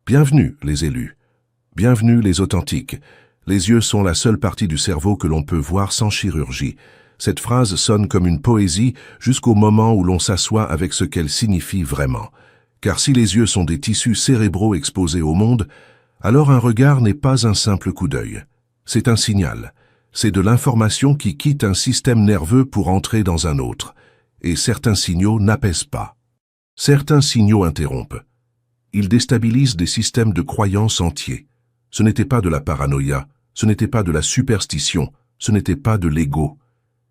Bienvenue, les élus. Bienvenue, les authentiques. Les yeux sont la seule partie du cerveau que l'on peut voir sans chirurgie. Cette phrase sonne comme une poésie jusqu'au moment où l'on s'assoit avec ce qu'elle signifie vraiment. Car si les yeux sont des tissus cérébraux exposés au monde, alors un regard n'est pas un simple coup d'œil. C'est un signal. C'est de l'information qui quitte un système nerveux pour entrer dans un autre. Et certains signaux n'apaisent pas. Certains signaux interrompent. Ils déstabilisent des systèmes de croyances entiers. Ce n'était pas de la paranoïa, ce n'était pas de la superstition, ce n'était pas de l'ego.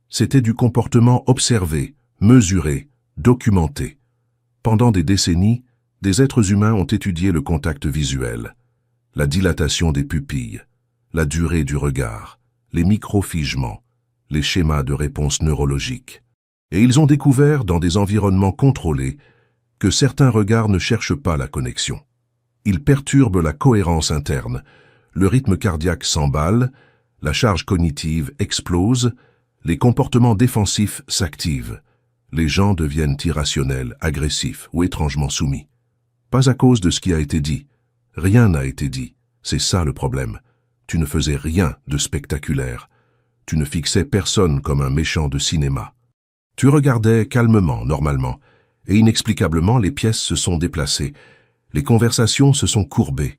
C'était du comportement observé, mesuré, documenté. Pendant des décennies, des êtres humains ont étudié le contact visuel, la dilatation des pupilles, la durée du regard, les microfigements, les schémas de réponse neurologiques. Et ils ont découvert, dans des environnements contrôlés, que certains regards ne cherchent pas la connexion. Ils perturbent la cohérence interne, le rythme cardiaque s'emballe, la charge cognitive explose, les comportements défensifs s'activent. Les gens deviennent irrationnels, agressifs ou étrangement soumis. Pas à cause de ce qui a été dit. Rien n'a été dit. C'est ça le problème. Tu ne faisais rien de spectaculaire. Tu ne fixais personne comme un méchant de cinéma. Tu regardais calmement, normalement, et inexplicablement les pièces se sont déplacées. Les conversations se sont courbées.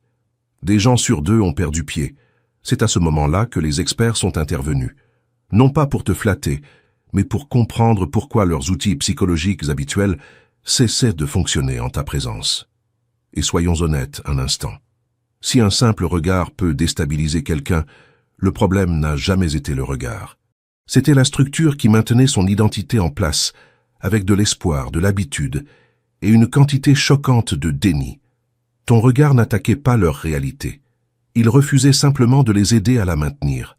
Des gens sur deux ont perdu pied. C'est à ce moment-là que les experts sont intervenus. Non pas pour te flatter, mais pour comprendre pourquoi leurs outils psychologiques habituels cessaient de fonctionner en ta présence. Et soyons honnêtes un instant. Si un simple regard peut déstabiliser quelqu'un, le problème n'a jamais été le regard. C'était la structure qui maintenait son identité en place, avec de l'espoir, de l'habitude, et une quantité choquante de déni. Ton regard n'attaquait pas leur réalité. Il refusait simplement de les aider à la maintenir.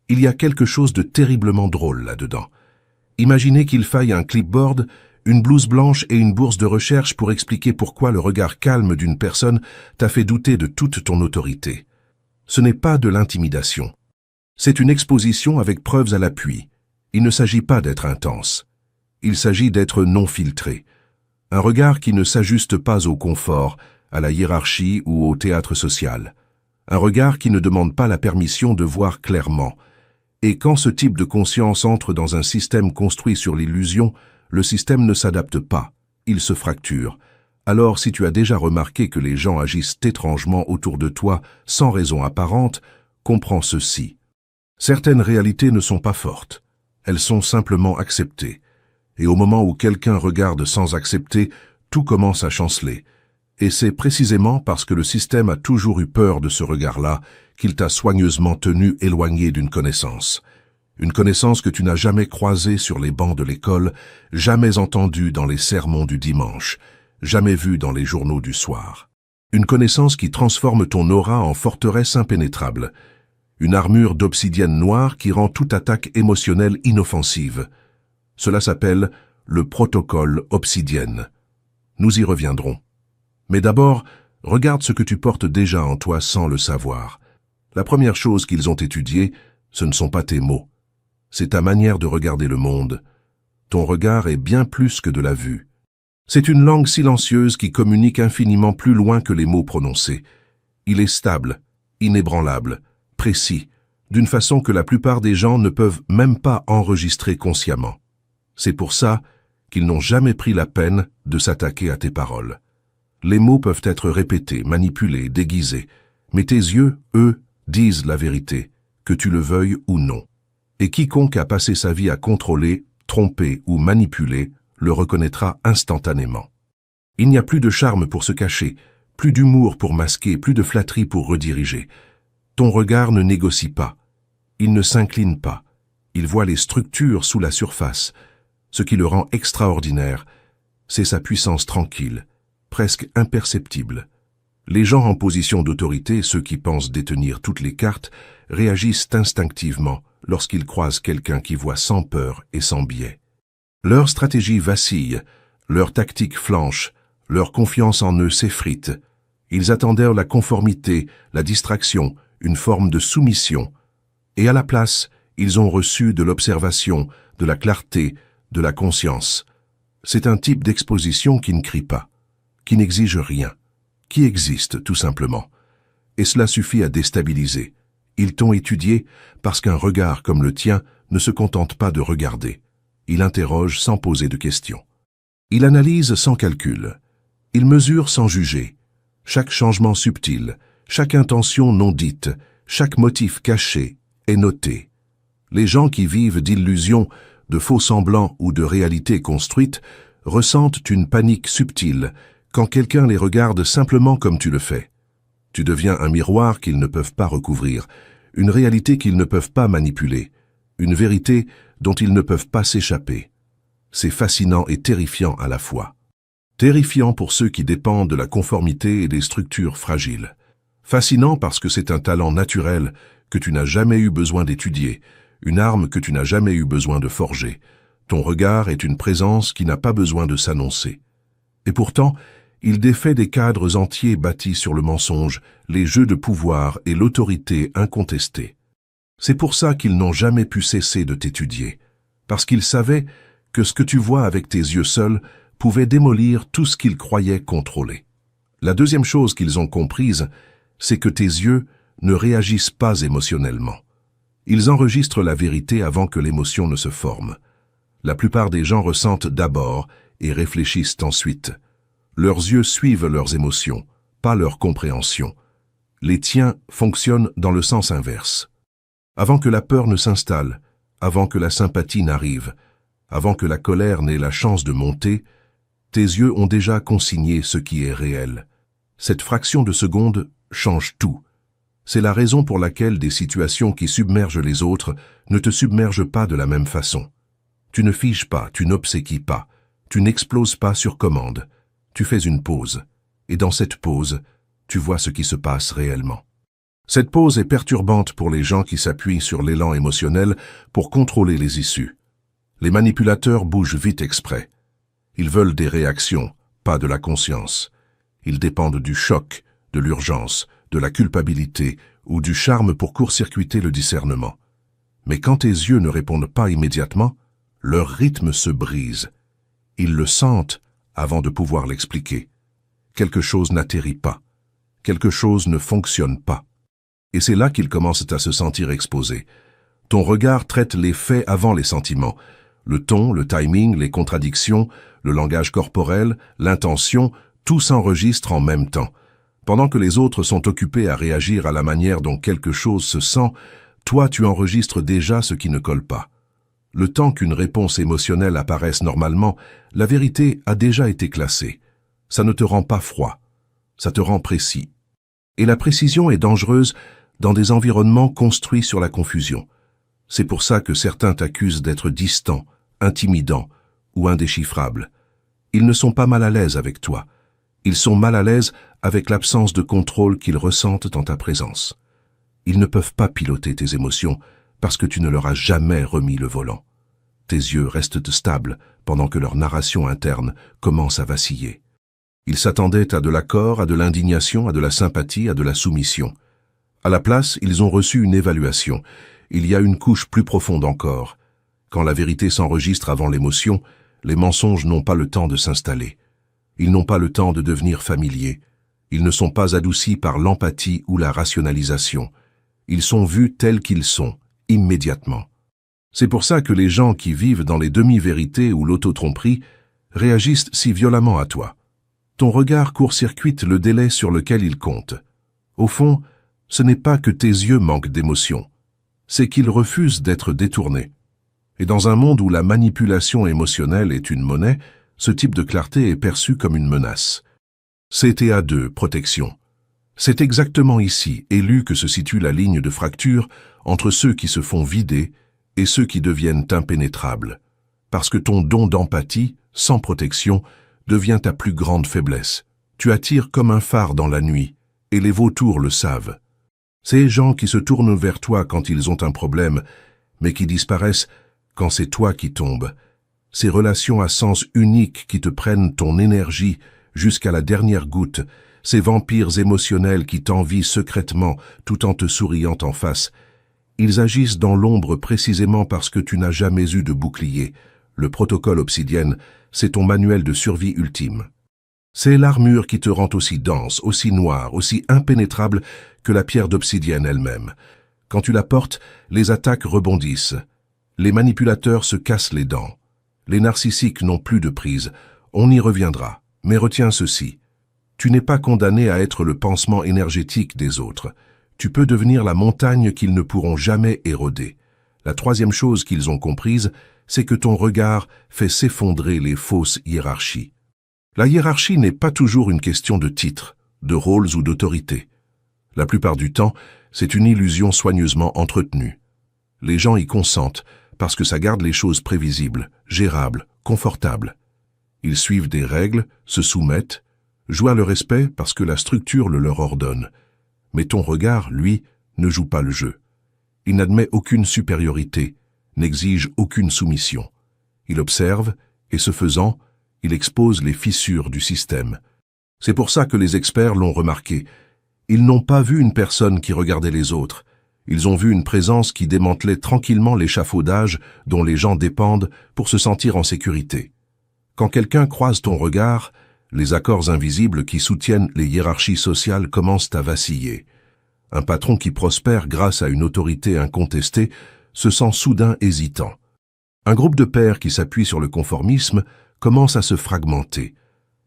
Il y a quelque chose de terriblement drôle là-dedans. Imaginez qu'il faille un clipboard, une blouse blanche et une bourse de recherche pour expliquer pourquoi le regard calme d'une personne t'a fait douter de toute ton autorité. Ce n'est pas de l'intimidation. C'est une exposition avec preuves à l'appui. Il ne s'agit pas d'être intense. Il s'agit d'être non filtré. Un regard qui ne s'ajuste pas au confort, à la hiérarchie ou au théâtre social. Un regard qui ne demande pas la permission de voir clairement. Et quand ce type de conscience entre dans un système construit sur l'illusion, le système ne s'adapte pas, il se fracture. Alors si tu as déjà remarqué que les gens agissent étrangement autour de toi sans raison apparente, comprends ceci. Certaines réalités ne sont pas fortes, elles sont simplement acceptées. Et au moment où quelqu'un regarde sans accepter, tout commence à chanceler. Et c'est précisément parce que le système a toujours eu peur de ce regard-là qu'il t'a soigneusement tenu éloigné d'une connaissance. Une connaissance que tu n'as jamais croisée sur les bancs de l'école, jamais entendue dans les sermons du dimanche, jamais vue dans les journaux du soir. Une connaissance qui transforme ton aura en forteresse impénétrable. Une armure d'obsidienne noire qui rend toute attaque émotionnelle inoffensive. Cela s'appelle le protocole obsidienne. Nous y reviendrons. Mais d'abord, regarde ce que tu portes déjà en toi sans le savoir. La première chose qu'ils ont étudiée, ce ne sont pas tes mots. C'est ta manière de regarder le monde. Ton regard est bien plus que de la vue. C'est une langue silencieuse qui communique infiniment plus loin que les mots prononcés. Il est stable, inébranlable, précis, d'une façon que la plupart des gens ne peuvent même pas enregistrer consciemment. C'est pour ça qu'ils n'ont jamais pris la peine de s'attaquer à tes paroles. Les mots peuvent être répétés, manipulés, déguisés, mais tes yeux, eux, disent la vérité, que tu le veuilles ou non. Et quiconque a passé sa vie à contrôler, tromper ou manipuler le reconnaîtra instantanément. Il n'y a plus de charme pour se cacher, plus d'humour pour masquer, plus de flatterie pour rediriger. Ton regard ne négocie pas, il ne s'incline pas, il voit les structures sous la surface. Ce qui le rend extraordinaire, c'est sa puissance tranquille, presque imperceptible. Les gens en position d'autorité, ceux qui pensent détenir toutes les cartes, réagissent instinctivement lorsqu'ils croisent quelqu'un qui voit sans peur et sans biais. Leur stratégie vacille, leur tactique flanche, leur confiance en eux s'effrite. Ils attendèrent la conformité, la distraction, une forme de soumission. Et à la place, ils ont reçu de l'observation, de la clarté, de la conscience. C'est un type d'exposition qui ne crie pas, qui n'exige rien, qui existent tout simplement. Et cela suffit à déstabiliser. Ils t'ont étudié parce qu'un regard comme le tien ne se contente pas de regarder. Il interroge sans poser de questions. Il analyse sans calcul. Il mesure sans juger. Chaque changement subtil, chaque intention non dite, chaque motif caché est noté. Les gens qui vivent d'illusions, de faux semblants ou de réalités construites ressentent une panique subtile quand quelqu'un les regarde simplement comme tu le fais. Tu deviens un miroir qu'ils ne peuvent pas recouvrir, une réalité qu'ils ne peuvent pas manipuler, une vérité dont ils ne peuvent pas s'échapper. C'est fascinant et terrifiant à la fois. Terrifiant pour ceux qui dépendent de la conformité et des structures fragiles. Fascinant parce que c'est un talent naturel que tu n'as jamais eu besoin d'étudier, une arme que tu n'as jamais eu besoin de forger. Ton regard est une présence qui n'a pas besoin de s'annoncer. Et pourtant, il défait des cadres entiers bâtis sur le mensonge, les jeux de pouvoir et l'autorité incontestée. C'est pour ça qu'ils n'ont jamais pu cesser de t'étudier, parce qu'ils savaient que ce que tu vois avec tes yeux seuls pouvait démolir tout ce qu'ils croyaient contrôler. La deuxième chose qu'ils ont comprise, c'est que tes yeux ne réagissent pas émotionnellement. Ils enregistrent la vérité avant que l'émotion ne se forme. La plupart des gens ressentent d'abord et réfléchissent ensuite. Leurs yeux suivent leurs émotions, pas leur compréhension. Les tiens fonctionnent dans le sens inverse. Avant que la peur ne s'installe, avant que la sympathie n'arrive, avant que la colère n'ait la chance de monter, tes yeux ont déjà consigné ce qui est réel. Cette fraction de seconde change tout. C'est la raison pour laquelle des situations qui submergent les autres ne te submergent pas de la même façon. Tu ne figes pas, tu n'obséquies pas, tu n'exploses pas sur commande. Tu fais une pause, et dans cette pause, tu vois ce qui se passe réellement. Cette pause est perturbante pour les gens qui s'appuient sur l'élan émotionnel pour contrôler les issues. Les manipulateurs bougent vite exprès. Ils veulent des réactions, pas de la conscience. Ils dépendent du choc, de l'urgence, de la culpabilité ou du charme pour court-circuiter le discernement. Mais quand tes yeux ne répondent pas immédiatement, leur rythme se brise. Ils le sentent avant de pouvoir l'expliquer. Quelque chose n'atterrit pas. Quelque chose ne fonctionne pas. Et c'est là qu'ils commencent à se sentir exposés. Ton regard traite les faits avant les sentiments. Le ton, le timing, les contradictions, le langage corporel, l'intention, tout s'enregistre en même temps. Pendant que les autres sont occupés à réagir à la manière dont quelque chose se sent, toi tu enregistres déjà ce qui ne colle pas. Le temps qu'une réponse émotionnelle apparaisse normalement, la vérité a déjà été classée. Ça ne te rend pas froid, ça te rend précis. Et la précision est dangereuse dans des environnements construits sur la confusion. C'est pour ça que certains t'accusent d'être distant, intimidant ou indéchiffrable. Ils ne sont pas mal à l'aise avec toi. Ils sont mal à l'aise avec l'absence de contrôle qu'ils ressentent en ta présence. Ils ne peuvent pas piloter tes émotions parce que tu ne leur as jamais remis le volant. Tes yeux restent stables pendant que leur narration interne commence à vaciller. Ils s'attendaient à de l'accord, à de l'indignation, à de la sympathie, à de la soumission. À la place, ils ont reçu une évaluation. Il y a une couche plus profonde encore. Quand la vérité s'enregistre avant l'émotion, les mensonges n'ont pas le temps de s'installer. Ils n'ont pas le temps de devenir familiers. Ils ne sont pas adoucis par l'empathie ou la rationalisation. Ils sont vus tels qu'ils sont, immédiatement. C'est pour ça que les gens qui vivent dans les demi-vérités ou l'autotromperie réagissent si violemment à toi. Ton regard court-circuite le délai sur lequel ils comptent. Au fond, ce n'est pas que tes yeux manquent d'émotion, c'est qu'ils refusent d'être détournés. Et dans un monde où la manipulation émotionnelle est une monnaie, ce type de clarté est perçu comme une menace. CTA2, protection. C'est exactement ici, élu, que se situe la ligne de fracture entre ceux qui se font vider et ceux qui deviennent impénétrables. Parce que ton don d'empathie, sans protection, devient ta plus grande faiblesse. Tu attires comme un phare dans la nuit, et les vautours le savent. Ces gens qui se tournent vers toi quand ils ont un problème, mais qui disparaissent quand c'est toi qui tombes. Ces relations à sens unique qui te prennent ton énergie jusqu'à la dernière goutte, ces vampires émotionnels qui t'envient secrètement tout en te souriant en face. Ils agissent dans l'ombre précisément parce que tu n'as jamais eu de bouclier. Le protocole Obsidienne, c'est ton manuel de survie ultime. C'est l'armure qui te rend aussi dense, aussi noire, aussi impénétrable que la pierre d'obsidienne elle-même. Quand tu la portes, les attaques rebondissent. Les manipulateurs se cassent les dents. Les narcissiques n'ont plus de prise. On y reviendra. Mais retiens ceci. Tu n'es pas condamné à être le pansement énergétique des autres. Tu peux devenir la montagne qu'ils ne pourront jamais éroder. La troisième chose qu'ils ont comprise, c'est que ton regard fait s'effondrer les fausses hiérarchies. La hiérarchie n'est pas toujours une question de titres, de rôles ou d'autorité. La plupart du temps, c'est une illusion soigneusement entretenue. Les gens y consentent parce que ça garde les choses prévisibles, gérables, confortables. Ils suivent des règles, se soumettent, jouent à le respect parce que la structure le leur ordonne. Mais ton regard, lui, ne joue pas le jeu. Il n'admet aucune supériorité, n'exige aucune soumission. Il observe, et ce faisant, il expose les fissures du système. C'est pour ça que les experts l'ont remarqué. Ils n'ont pas vu une personne qui regardait les autres. Ils ont vu une présence qui démantelait tranquillement l'échafaudage dont les gens dépendent pour se sentir en sécurité. Quand quelqu'un croise ton regard, les accords invisibles qui soutiennent les hiérarchies sociales commencent à vaciller. Un patron qui prospère grâce à une autorité incontestée se sent soudain hésitant. Un groupe de pairs qui s'appuie sur le conformisme commence à se fragmenter.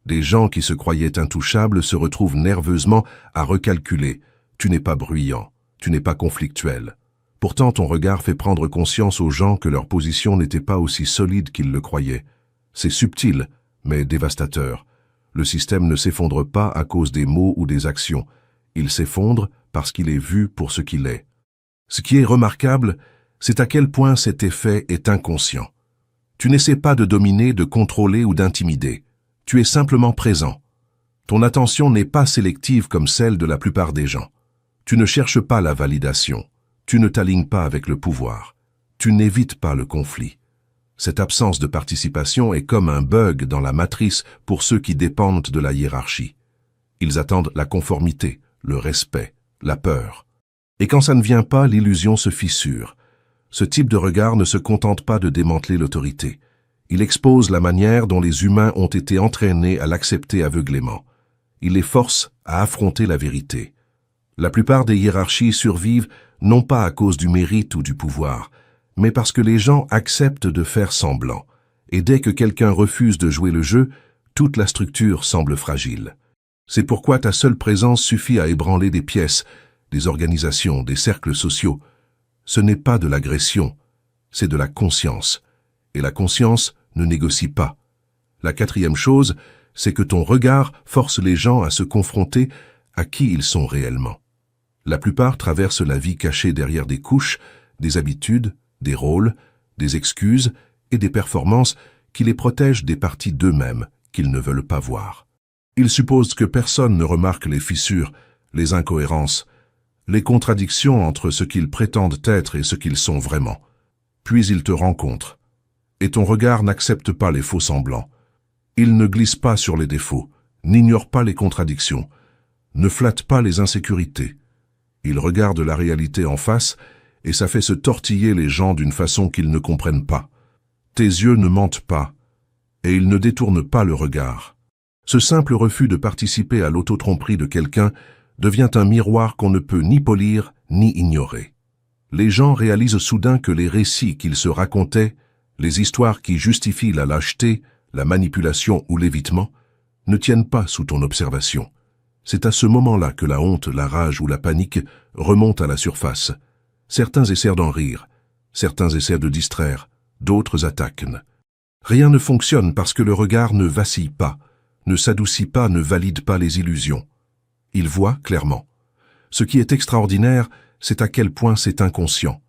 Des gens qui se croyaient intouchables se retrouvent nerveusement à recalculer. Tu n'es pas bruyant, tu n'es pas conflictuel. Pourtant, ton regard fait prendre conscience aux gens que leur position n'était pas aussi solide qu'ils le croyaient. C'est subtil, mais dévastateur. Le système ne s'effondre pas à cause des mots ou des actions. Il s'effondre parce qu'il est vu pour ce qu'il est. Ce qui est remarquable, c'est à quel point cet effet est inconscient. Tu n'essaies pas de dominer, de contrôler ou d'intimider. Tu es simplement présent. Ton attention n'est pas sélective comme celle de la plupart des gens. Tu ne cherches pas la validation. Tu ne t'alignes pas avec le pouvoir. Tu n'évites pas le conflit. Cette absence de participation est comme un bug dans la matrice pour ceux qui dépendent de la hiérarchie. Ils attendent la conformité, le respect, la peur. Et quand ça ne vient pas, l'illusion se fissure. Ce type de regard ne se contente pas de démanteler l'autorité. Il expose la manière dont les humains ont été entraînés à l'accepter aveuglément. Il les force à affronter la vérité. La plupart des hiérarchies survivent non pas à cause du mérite ou du pouvoir, mais parce que les gens acceptent de faire semblant. Et dès que quelqu'un refuse de jouer le jeu, toute la structure semble fragile. C'est pourquoi ta seule présence suffit à ébranler des pièces, des organisations, des cercles sociaux. Ce n'est pas de l'agression, c'est de la conscience. Et la conscience ne négocie pas. La quatrième chose, c'est que ton regard force les gens à se confronter à qui ils sont réellement. La plupart traversent la vie cachée derrière des couches, des habitudes, des rôles, des excuses et des performances qui les protègent des parties d'eux-mêmes qu'ils ne veulent pas voir. Ils supposent que personne ne remarque les fissures, les incohérences, les contradictions entre ce qu'ils prétendent être et ce qu'ils sont vraiment. Puis ils te rencontrent. Et ton regard n'accepte pas les faux semblants. Il ne glisse pas sur les défauts, n'ignore pas les contradictions, ne flatte pas les insécurités. Il regarde la réalité en face et ça fait se tortiller les gens d'une façon qu'ils ne comprennent pas. Tes yeux ne mentent pas et ils ne détournent pas le regard. Ce simple refus de participer à l'autotromperie de quelqu'un devient un miroir qu'on ne peut ni polir ni ignorer. Les gens réalisent soudain que les récits qu'ils se racontaient, les histoires qui justifient la lâcheté, la manipulation ou l'évitement, ne tiennent pas sous ton observation. C'est à ce moment-là que la honte, la rage ou la panique remontent à la surface. Certains essaient d'en rire, certains essaient de distraire, d'autres attaquent. Rien ne fonctionne parce que le regard ne vacille pas, ne s'adoucit pas, ne valide pas les illusions. Il voit clairement. Ce qui est extraordinaire, c'est à quel point c'est inconscient.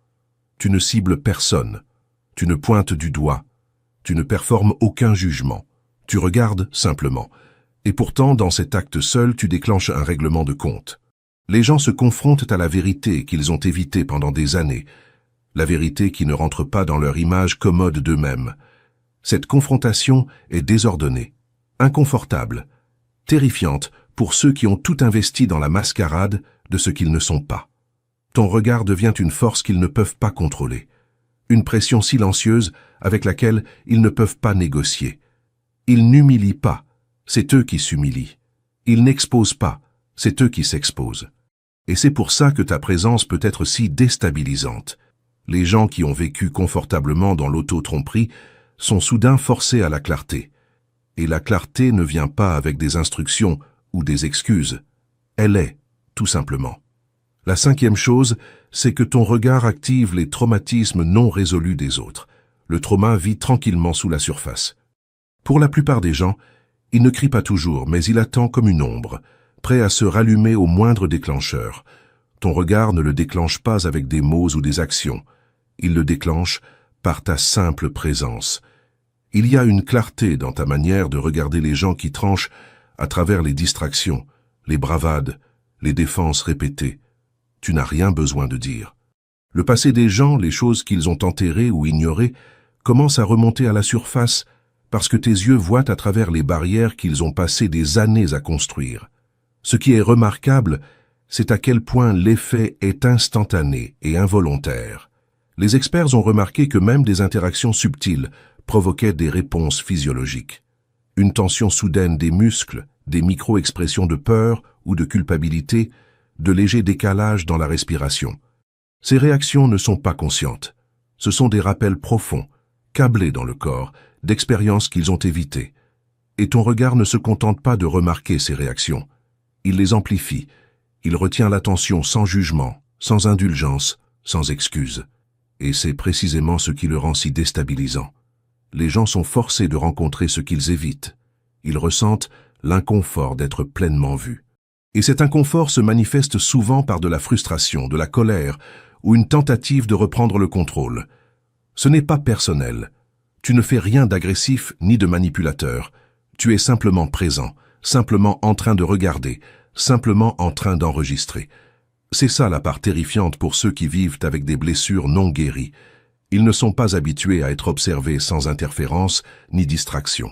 Tu ne cibles personne, tu ne pointes du doigt, tu ne performes aucun jugement, tu regardes simplement. Et pourtant, dans cet acte seul, tu déclenches un règlement de compte. Les gens se confrontent à la vérité qu'ils ont évitée pendant des années, la vérité qui ne rentre pas dans leur image commode d'eux-mêmes. Cette confrontation est désordonnée, inconfortable, terrifiante pour ceux qui ont tout investi dans la mascarade de ce qu'ils ne sont pas. Ton regard devient une force qu'ils ne peuvent pas contrôler, une pression silencieuse avec laquelle ils ne peuvent pas négocier. Ils n'humilient pas, c'est eux qui s'humilient. Ils n'exposent pas, c'est eux qui s'exposent. Et c'est pour ça que ta présence peut être si déstabilisante. Les gens qui ont vécu confortablement dans l'auto-tromperie sont soudain forcés à la clarté. Et la clarté ne vient pas avec des instructions ou des excuses. Elle est, tout simplement. La cinquième chose, c'est que ton regard active les traumatismes non résolus des autres. Le trauma vit tranquillement sous la surface. Pour la plupart des gens, il ne crie pas toujours, mais il attend comme une ombre, prêt à se rallumer au moindre déclencheur. Ton regard ne le déclenche pas avec des mots ou des actions. Il le déclenche par ta simple présence. Il y a une clarté dans ta manière de regarder les gens qui tranchent à travers les distractions, les bravades, les défenses répétées. Tu n'as rien besoin de dire. Le passé des gens, les choses qu'ils ont enterrées ou ignorées, commence à remonter à la surface parce que tes yeux voient à travers les barrières qu'ils ont passé des années à construire. Ce qui est remarquable, c'est à quel point l'effet est instantané et involontaire. Les experts ont remarqué que même des interactions subtiles provoquaient des réponses physiologiques. Une tension soudaine des muscles, des micro-expressions de peur ou de culpabilité, de légers décalages dans la respiration. Ces réactions ne sont pas conscientes. Ce sont des rappels profonds, câblés dans le corps, d'expériences qu'ils ont évitées. Et ton regard ne se contente pas de remarquer ces réactions. Il les amplifie. Il retient l'attention sans jugement, sans indulgence, sans excuse. Et c'est précisément ce qui le rend si déstabilisant. Les gens sont forcés de rencontrer ce qu'ils évitent. Ils ressentent l'inconfort d'être pleinement vus. Et cet inconfort se manifeste souvent par de la frustration, de la colère ou une tentative de reprendre le contrôle. Ce n'est pas personnel. Tu ne fais rien d'agressif ni de manipulateur. Tu es simplement présent, simplement en train de regarder, simplement en train d'enregistrer. C'est ça la part terrifiante pour ceux qui vivent avec des blessures non guéries. Ils ne sont pas habitués à être observés sans interférence ni distraction.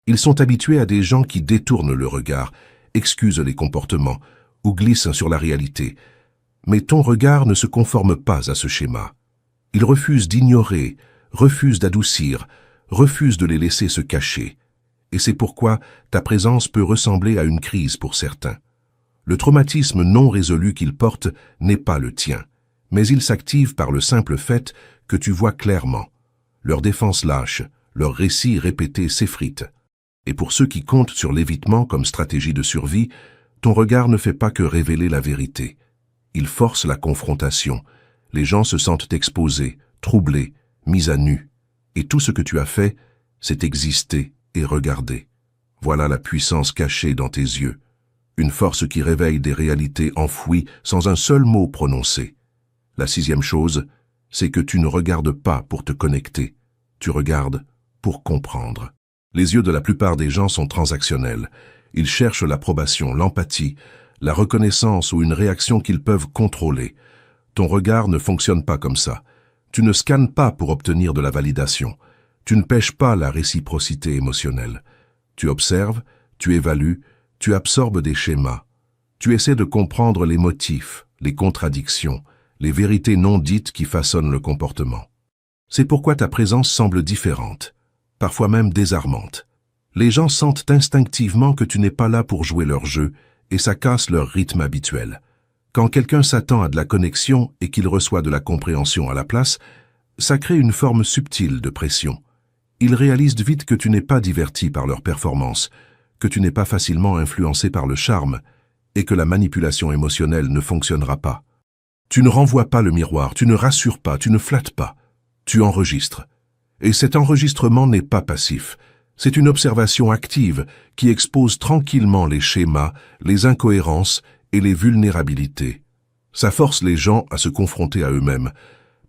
Ils sont habitués à des gens qui détournent le regard, excusent les comportements ou glissent sur la réalité. Mais ton regard ne se conforme pas à ce schéma. Il refuse d'ignorer, refuse d'adoucir, refuse de les laisser se cacher. Et c'est pourquoi ta présence peut ressembler à une crise pour certains. Le traumatisme non résolu qu'ils portent n'est pas le tien, mais il s'active par le simple fait que tu vois clairement. Leurs défenses lâchent, leurs récits répétés s'effritent. Et pour ceux qui comptent sur l'évitement comme stratégie de survie, ton regard ne fait pas que révéler la vérité. Il force la confrontation. Les gens se sentent exposés, troublés, mis à nu. Et tout ce que tu as fait, c'est exister et regarder. Voilà la puissance cachée dans tes yeux. Une force qui réveille des réalités enfouies sans un seul mot prononcé. La sixième chose, c'est que tu ne regardes pas pour te connecter. Tu regardes pour comprendre. Les yeux de la plupart des gens sont transactionnels. Ils cherchent l'approbation, l'empathie, la reconnaissance ou une réaction qu'ils peuvent contrôler. Ton regard ne fonctionne pas comme ça. Tu ne scannes pas pour obtenir de la validation. Tu ne pêches pas la réciprocité émotionnelle. Tu observes, tu évalues, tu absorbes des schémas. Tu essaies de comprendre les motifs, les contradictions, les vérités non dites qui façonnent le comportement. C'est pourquoi ta présence semble différente, parfois même désarmante. Les gens sentent instinctivement que tu n'es pas là pour jouer leur jeu et ça casse leur rythme habituel. Quand quelqu'un s'attend à de la connexion et qu'il reçoit de la compréhension à la place, ça crée une forme subtile de pression. Ils réalisent vite que tu n'es pas diverti par leur performance, que tu n'es pas facilement influencé par le charme et que la manipulation émotionnelle ne fonctionnera pas. Tu ne renvoies pas le miroir, tu ne rassures pas, tu ne flattes pas. Tu enregistres. Et cet enregistrement n'est pas passif. C'est une observation active qui expose tranquillement les schémas, les incohérences et les vulnérabilités. Ça force les gens à se confronter à eux-mêmes,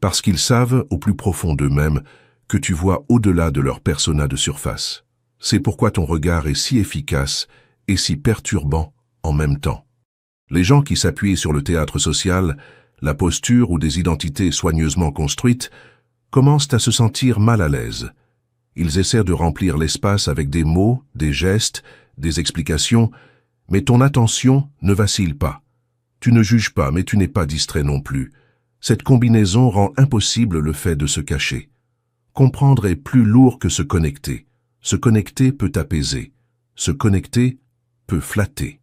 parce qu'ils savent, au plus profond d'eux-mêmes, que tu vois au-delà de leur persona de surface. C'est pourquoi ton regard est si efficace et si perturbant en même temps. Les gens qui s'appuient sur le théâtre social, la posture ou des identités soigneusement construites, commencent à se sentir mal à l'aise. Ils essaient de remplir l'espace avec des mots, des gestes, des explications, mais ton attention ne vacille pas. Tu ne juges pas, mais tu n'es pas distrait non plus. Cette combinaison rend impossible le fait de se cacher. Comprendre est plus lourd que se connecter. Se connecter peut apaiser. Se connecter peut flatter.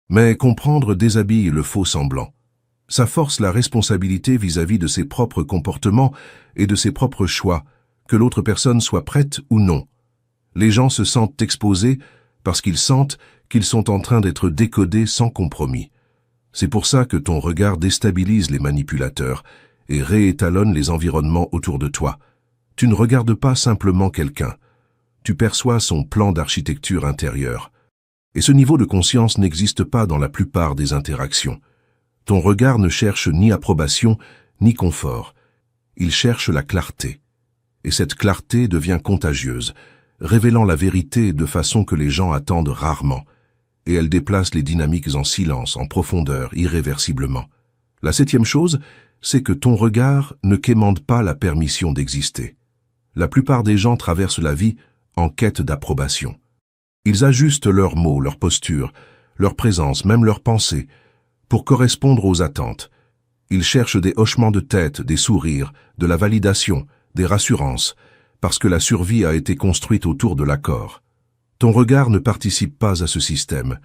Mais comprendre déshabille le faux semblant. Ça force la responsabilité vis-à-vis de ses propres comportements et de ses propres choix, que l'autre personne soit prête ou non. Les gens se sentent exposés parce qu'ils sentent qu'ils sont en train d'être décodés sans compromis. C'est pour ça que ton regard déstabilise les manipulateurs et réétalonne les environnements autour de toi. Tu ne regardes pas simplement quelqu'un. Tu perçois son plan d'architecture intérieure. Et ce niveau de conscience n'existe pas dans la plupart des interactions. Ton regard ne cherche ni approbation, ni confort. Il cherche la clarté. Et cette clarté devient contagieuse, révélant la vérité de façon que les gens attendent rarement. Et elle déplace les dynamiques en silence, en profondeur, irréversiblement. La 7e chose, c'est que ton regard ne quémande pas la permission d'exister. La plupart des gens traversent la vie en quête d'approbation. Ils ajustent leurs mots, leur posture, leur présence, même leurs pensées, pour correspondre aux attentes. Ils cherchent des hochements de tête, des sourires, de la validation, des rassurances, parce que la survie a été construite autour de l'accord. Ton regard ne participe pas à ce système.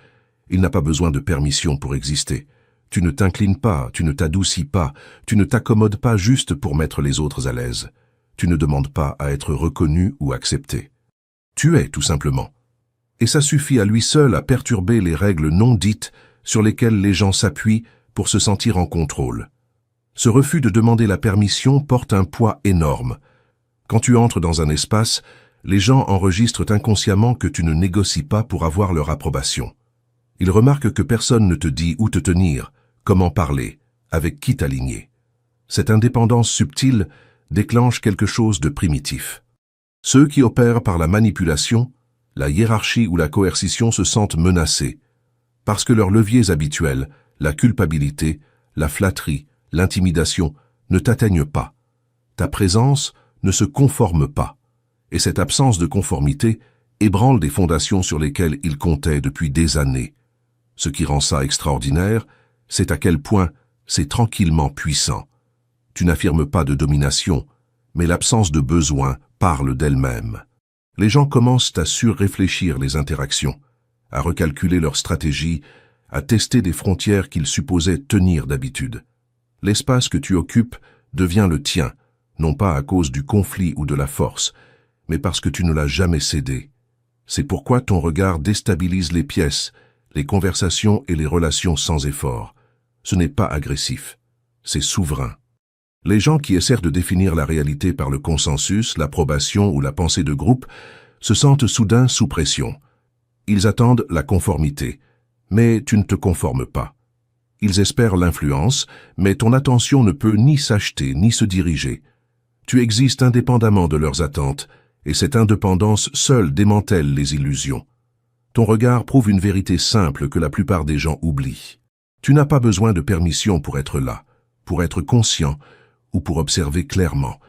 Il n'a pas besoin de permission pour exister. Tu ne t'inclines pas, tu ne t'adoucis pas, tu ne t'accommodes pas juste pour mettre les autres à l'aise. Tu ne demandes pas à être reconnu ou accepté. Tu es, tout simplement. Et ça suffit à lui seul à perturber les règles non dites sur lesquelles les gens s'appuient pour se sentir en contrôle. Ce refus de demander la permission porte un poids énorme. Quand tu entres dans un espace, les gens enregistrent inconsciemment que tu ne négocies pas pour avoir leur approbation. Ils remarquent que personne ne te dit où te tenir, comment parler, avec qui t'aligner. Cette indépendance subtile déclenche quelque chose de primitif. Ceux qui opèrent par la manipulation, la hiérarchie ou la coercition se sentent menacés, parce que leurs leviers habituels, la culpabilité, la flatterie, l'intimidation, ne t'atteignent pas. Ta présence ne se conforme pas, et cette absence de conformité ébranle des fondations sur lesquelles ils comptaient depuis des années. Ce qui rend ça extraordinaire, c'est à quel point c'est tranquillement puissant. Tu n'affirmes pas de domination, mais l'absence de besoin parle d'elle-même. Les gens commencent à surréfléchir les interactions, à recalculer leurs stratégies, à tester des frontières qu'ils supposaient tenir d'habitude. L'espace que tu occupes devient le tien, non pas à cause du conflit ou de la force, mais parce que tu ne l'as jamais cédé. C'est pourquoi ton regard déstabilise les pièces, les conversations et les relations sans effort. Ce n'est pas agressif, c'est souverain. Les gens qui essaient de définir la réalité par le consensus, l'approbation ou la pensée de groupe se sentent soudain sous pression. Ils attendent la conformité, mais tu ne te conformes pas. Ils espèrent l'influence, mais ton attention ne peut ni s'acheter ni se diriger. Tu existes indépendamment de leurs attentes, et cette indépendance seule démantèle les illusions. Ton regard prouve une vérité simple que la plupart des gens oublient. Tu n'as pas besoin de permission pour être là, pour être conscient ou pour observer clairement.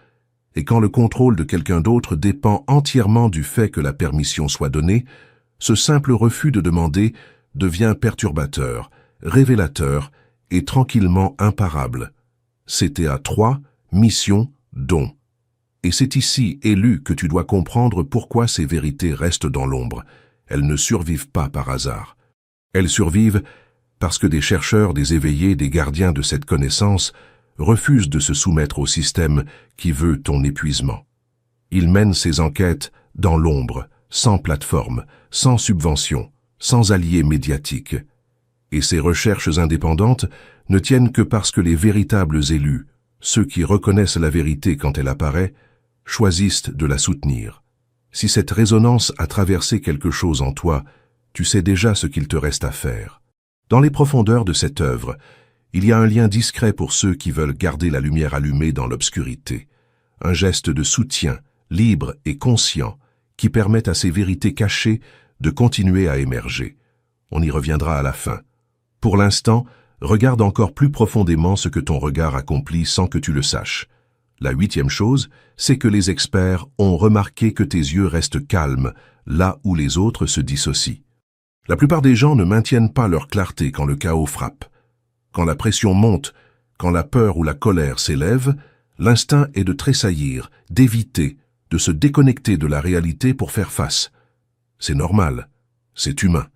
Et quand le contrôle de quelqu'un d'autre dépend entièrement du fait que la permission soit donnée, ce simple refus de demander devient perturbateur, révélateur et tranquillement imparable. CTA 3, mission, don. Et c'est ici, élu, que tu dois comprendre pourquoi ces vérités restent dans l'ombre. Elles ne survivent pas par hasard. Elles survivent parce que des chercheurs, des éveillés, des gardiens de cette connaissance refusent de se soumettre au système qui veut ton épuisement. Ils mènent ces enquêtes dans l'ombre, sans plateforme, sans subvention, sans alliés médiatiques. Et ces recherches indépendantes ne tiennent que parce que les véritables élus, ceux qui reconnaissent la vérité quand elle apparaît, choisissent de la soutenir. Si cette résonance a traversé quelque chose en toi, tu sais déjà ce qu'il te reste à faire. Dans les profondeurs de cette œuvre, il y a un lien discret pour ceux qui veulent garder la lumière allumée dans l'obscurité. Un geste de soutien, libre et conscient, qui permet à ces vérités cachées de continuer à émerger. On y reviendra à la fin. Pour l'instant, regarde encore plus profondément ce que ton regard accomplit sans que tu le saches. La 8e chose, c'est que les experts ont remarqué que tes yeux restent calmes, là où les autres se dissocient. La plupart des gens ne maintiennent pas leur clarté quand le chaos frappe. Quand la pression monte, quand la peur ou la colère s'élève, l'instinct est de tressaillir, d'éviter, de se déconnecter de la réalité pour faire face. C'est normal. C'est humain.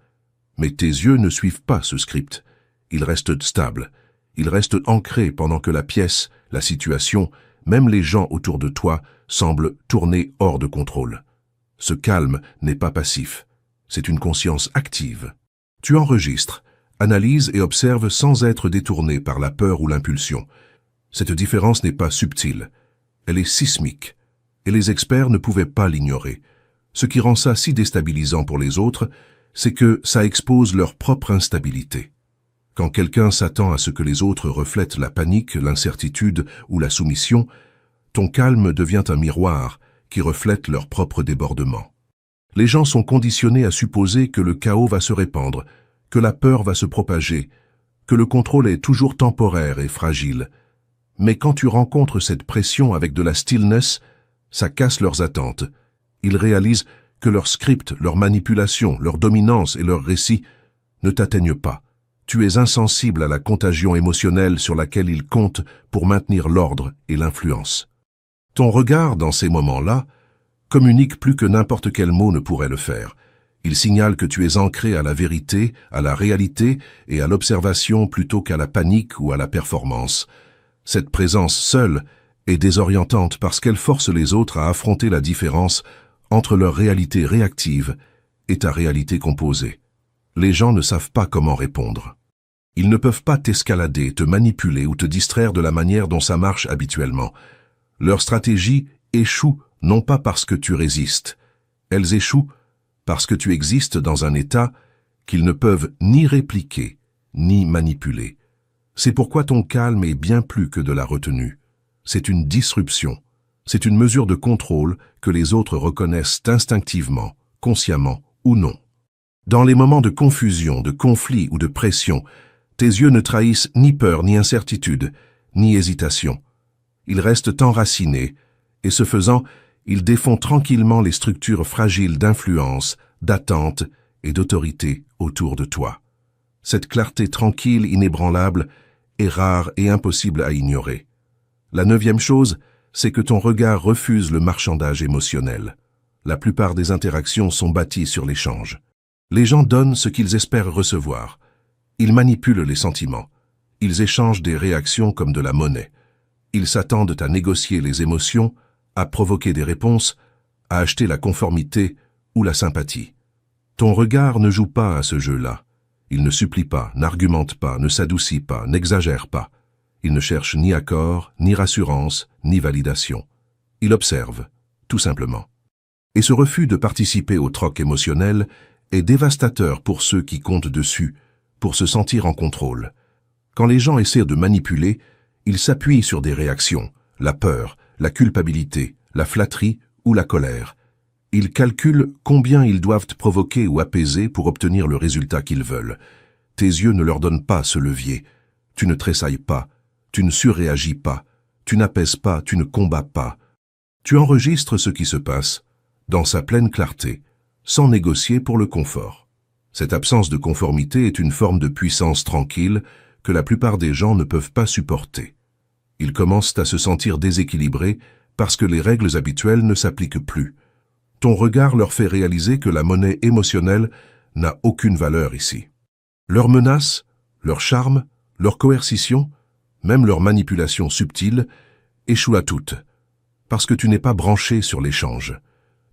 Mais tes yeux ne suivent pas ce script. Ils restent stables. Ils restent ancrés pendant que la pièce, la situation, même les gens autour de toi semblent tourner hors de contrôle. Ce calme n'est pas passif. C'est une conscience active. Tu enregistres, analyses et observes sans être détourné par la peur ou l'impulsion. Cette différence n'est pas subtile. Elle est sismique. Et les experts ne pouvaient pas l'ignorer. Ce qui rend ça si déstabilisant pour les autres, c'est que ça expose leur propre instabilité. Quand quelqu'un s'attend à ce que les autres reflètent la panique, l'incertitude ou la soumission, ton calme devient un miroir qui reflète leur propre débordement. Les gens sont conditionnés à supposer que le chaos va se répandre, que la peur va se propager, que le contrôle est toujours temporaire et fragile. Mais quand tu rencontres cette pression avec de la stillness, ça casse leurs attentes. Ils réalisent que leur script, leur manipulation, leur dominance et leur récit ne t'atteignent pas. Tu es insensible à la contagion émotionnelle sur laquelle ils comptent pour maintenir l'ordre et l'influence. Ton regard, dans ces moments-là, communique plus que n'importe quel mot ne pourrait le faire. Il signale que tu es ancré à la vérité, à la réalité et à l'observation plutôt qu'à la panique ou à la performance. Cette présence seule est désorientante parce qu'elle force les autres à affronter la différence entre leur réalité réactive et ta réalité composée. Les gens ne savent pas comment répondre. Ils ne peuvent pas t'escalader, te manipuler ou te distraire de la manière dont ça marche habituellement. Leur stratégie échoue non pas parce que tu résistes. Elles échouent parce que tu existes dans un état qu'ils ne peuvent ni répliquer, ni manipuler. C'est pourquoi ton calme est bien plus que de la retenue. C'est une disruption. C'est une mesure de contrôle que les autres reconnaissent instinctivement, consciemment ou non. Dans les moments de confusion, de conflit ou de pression, tes yeux ne trahissent ni peur, ni incertitude, ni hésitation. Ils restent enracinés, et ce faisant, ils défont tranquillement les structures fragiles d'influence, d'attente et d'autorité autour de toi. Cette clarté tranquille, inébranlable, est rare et impossible à ignorer. La 9e chose, c'est que ton regard refuse le marchandage émotionnel. La plupart des interactions sont bâties sur l'échange. Les gens donnent ce qu'ils espèrent recevoir. Ils manipulent les sentiments. Ils échangent des réactions comme de la monnaie. Ils s'attendent à négocier les émotions, à provoquer des réponses, à acheter la conformité ou la sympathie. Ton regard ne joue pas à ce jeu-là. Il ne supplie pas, n'argumente pas, ne s'adoucit pas, n'exagère pas. Il ne cherche ni accord, ni rassurance, ni validation. Il observe, tout simplement. Et ce refus de participer au troc émotionnel est dévastateur pour ceux qui comptent dessus, pour se sentir en contrôle. Quand les gens essaient de manipuler, ils s'appuient sur des réactions, la peur, la culpabilité, la flatterie ou la colère. Ils calculent combien ils doivent provoquer ou apaiser pour obtenir le résultat qu'ils veulent. Tes yeux ne leur donnent pas ce levier. Tu ne tressailles pas, tu ne surréagis pas, tu n'apaises pas, tu ne combats pas. Tu enregistres ce qui se passe, dans sa pleine clarté, sans négocier pour le confort. Cette absence de conformité est une forme de puissance tranquille que la plupart des gens ne peuvent pas supporter. Ils commencent à se sentir déséquilibrés parce que les règles habituelles ne s'appliquent plus. Ton regard leur fait réaliser que la monnaie émotionnelle n'a aucune valeur ici. Leurs menaces, leur charme, leur coercition, même leur manipulation subtile, échouent à toutes, parce que tu n'es pas branché sur l'échange.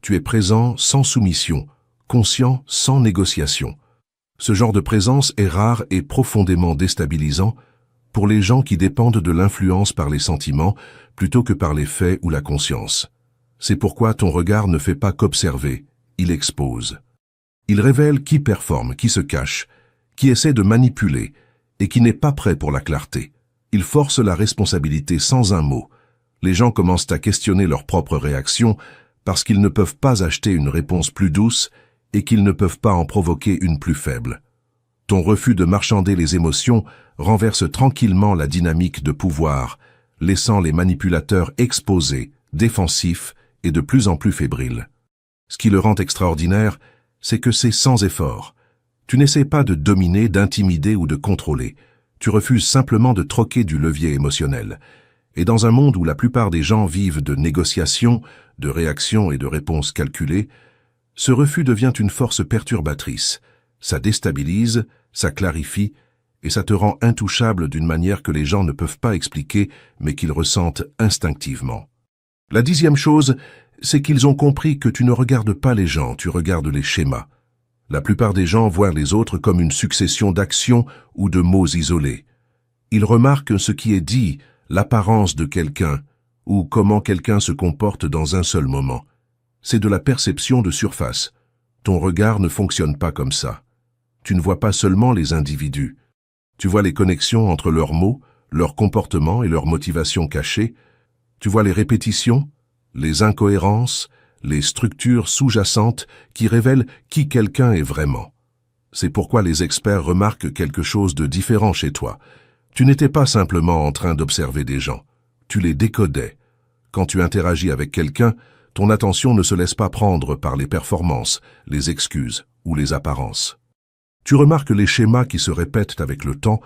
Tu es présent sans soumission, conscient sans négociation. Ce genre de présence est rare et profondément déstabilisant pour les gens qui dépendent de l'influence par les sentiments plutôt que par les faits ou la conscience. C'est pourquoi ton regard ne fait pas qu'observer, il expose. Il révèle qui performe, qui se cache, qui essaie de manipuler et qui n'est pas prêt pour la clarté. Il force la responsabilité sans un mot. Les gens commencent à questionner leurs propres réactions parce qu'ils ne peuvent pas acheter une réponse plus douce et qu'ils ne peuvent pas en provoquer une plus faible. Ton refus de marchander les émotions renverse tranquillement la dynamique de pouvoir, laissant les manipulateurs exposés, défensifs et de plus en plus fébriles. Ce qui le rend extraordinaire, c'est que c'est sans effort. Tu n'essaies pas de dominer, d'intimider ou de contrôler. Tu refuses simplement de troquer du levier émotionnel. Et dans un monde où la plupart des gens vivent de négociations, de réactions et de réponses calculées, Ce refus devient une force perturbatrice. Ça déstabilise, ça clarifie, et ça te rend intouchable d'une manière que les gens ne peuvent pas expliquer, mais qu'ils ressentent instinctivement. La 10e chose, c'est qu'ils ont compris que tu ne regardes pas les gens, tu regardes les schémas. La plupart des gens voient les autres comme une succession d'actions ou de mots isolés. Ils remarquent ce qui est dit, l'apparence de quelqu'un, ou comment quelqu'un se comporte dans un seul moment. C'est de la perception de surface. Ton regard ne fonctionne pas comme ça. Tu ne vois pas seulement les individus. Tu vois les connexions entre leurs mots, leurs comportements et leurs motivations cachées. Tu vois les répétitions, les incohérences, les structures sous-jacentes qui révèlent qui quelqu'un est vraiment. C'est pourquoi les experts remarquent quelque chose de différent chez toi. Tu n'étais pas simplement en train d'observer des gens. Tu les décodais. Quand tu interagis avec quelqu'un, ton attention ne se laisse pas prendre par les performances, les excuses ou les apparences. Tu remarques les schémas qui se répètent avec le temps,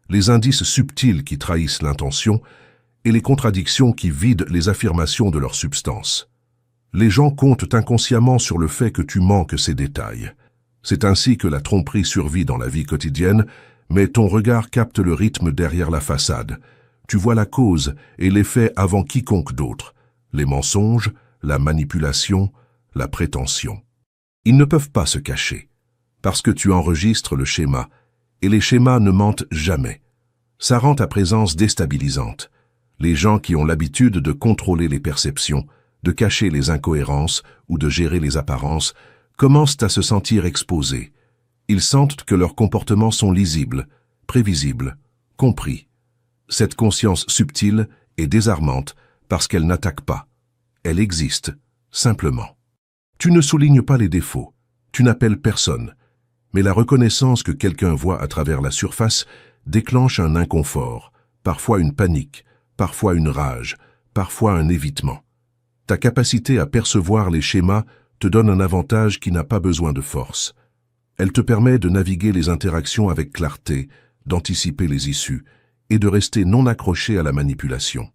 les indices subtils qui trahissent l'intention et les contradictions qui vident les affirmations de leur substance. Les gens comptent inconsciemment sur le fait que tu manques ces détails. C'est ainsi que la tromperie survit dans la vie quotidienne, mais ton regard capte le rythme derrière la façade. Tu vois la cause et l'effet avant quiconque d'autre, les mensonges, la manipulation, la prétention. Ils ne peuvent pas se cacher, parce que tu enregistres le schéma, et les schémas ne mentent jamais. Ça rend ta présence déstabilisante. Les gens qui ont l'habitude de contrôler les perceptions, de cacher les incohérences ou de gérer les apparences, commencent à se sentir exposés. Ils sentent que leurs comportements sont lisibles, prévisibles, compris. Cette conscience subtile est désarmante parce qu'elle n'attaque pas. Elle existe, simplement. Tu ne soulignes pas les défauts, tu n'appelles personne, mais la reconnaissance que quelqu'un voit à travers la surface déclenche un inconfort, parfois une panique, parfois une rage, parfois un évitement. Ta capacité à percevoir les schémas te donne un avantage qui n'a pas besoin de force. Elle te permet de naviguer les interactions avec clarté, d'anticiper les issues et de rester non accroché à la manipulation.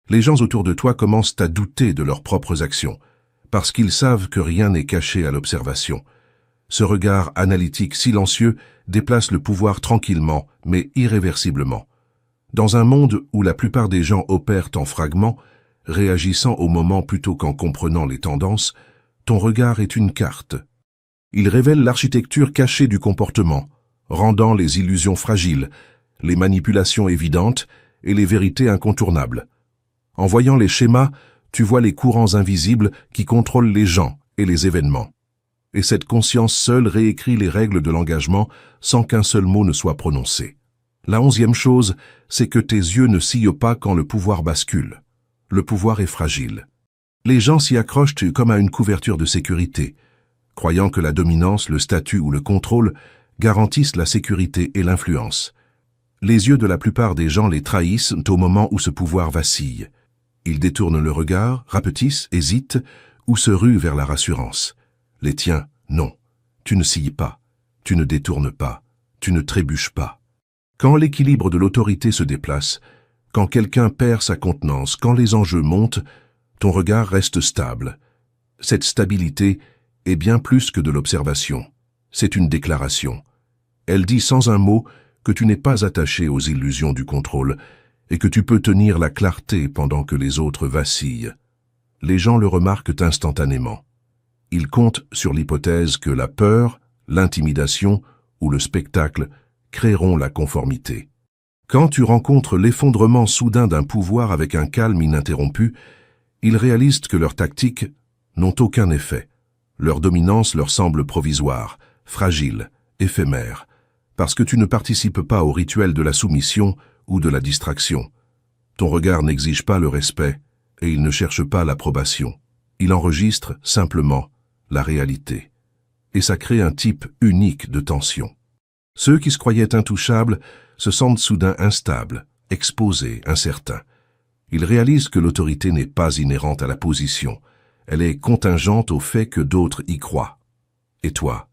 Les gens autour de toi commencent à douter de leurs propres actions, parce qu'ils savent que rien n'est caché à l'observation. Ce regard analytique silencieux déplace le pouvoir tranquillement, mais irréversiblement. Dans un monde où la plupart des gens opèrent en fragments, réagissant au moment plutôt qu'en comprenant les tendances, ton regard est une carte. Il révèle l'architecture cachée du comportement, rendant les illusions fragiles, les manipulations évidentes et les vérités incontournables. En voyant les schémas, tu vois les courants invisibles qui contrôlent les gens et les événements. Et cette conscience seule réécrit les règles de l'engagement sans qu'un seul mot ne soit prononcé. La 11e chose, c'est que tes yeux ne sillent pas quand le pouvoir bascule. Le pouvoir est fragile. Les gens s'y accrochent comme à une couverture de sécurité, croyant que la dominance, le statut ou le contrôle garantissent la sécurité et l'influence. Les yeux de la plupart des gens les trahissent au moment où ce pouvoir vacille. Ils détournent le regard, rapetissent, hésitent ou se ruent vers la rassurance. Les tiens, non. Tu ne silles pas, tu ne détournes pas, tu ne trébuches pas. Quand l'équilibre de l'autorité se déplace, quand quelqu'un perd sa contenance, quand les enjeux montent, ton regard reste stable. Cette stabilité est bien plus que de l'observation. C'est une déclaration. Elle dit sans un mot que tu n'es pas attaché aux illusions du contrôle et que tu peux tenir la clarté pendant que les autres vacillent. Les gens le remarquent instantanément. Ils comptent sur l'hypothèse que la peur, l'intimidation ou le spectacle créeront la conformité. Quand tu rencontres l'effondrement soudain d'un pouvoir avec un calme ininterrompu, ils réalisent que leurs tactiques n'ont aucun effet. Leur dominance leur semble provisoire, fragile, éphémère, parce que tu ne participes pas au rituel de la soumission ou de la distraction. Ton regard n'exige pas le respect et il ne cherche pas l'approbation. Il enregistre simplement la réalité. Et ça crée un type unique de tension. Ceux qui se croyaient intouchables se sentent soudain instables, exposés, incertains. Ils réalisent que l'autorité n'est pas inhérente à la position. Elle est contingente au fait que d'autres y croient. Et toi,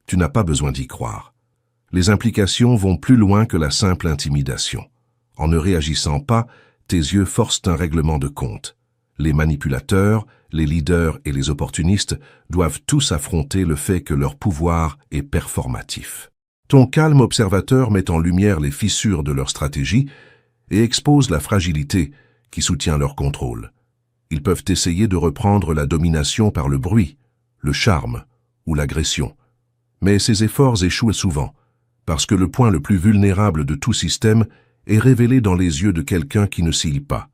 tu n'as pas besoin d'y croire. Les implications vont plus loin que la simple intimidation. En ne réagissant pas, tes yeux forcent un règlement de compte. Les manipulateurs, les leaders et les opportunistes doivent tous affronter le fait que leur pouvoir est performatif. Ton calme observateur met en lumière les fissures de leur stratégie et expose la fragilité qui soutient leur contrôle. Ils peuvent essayer de reprendre la domination par le bruit, le charme ou l'agression. Mais ces efforts échouent souvent, parce que le point le plus vulnérable de tout système est révélé dans les yeux de quelqu'un qui ne scille pas.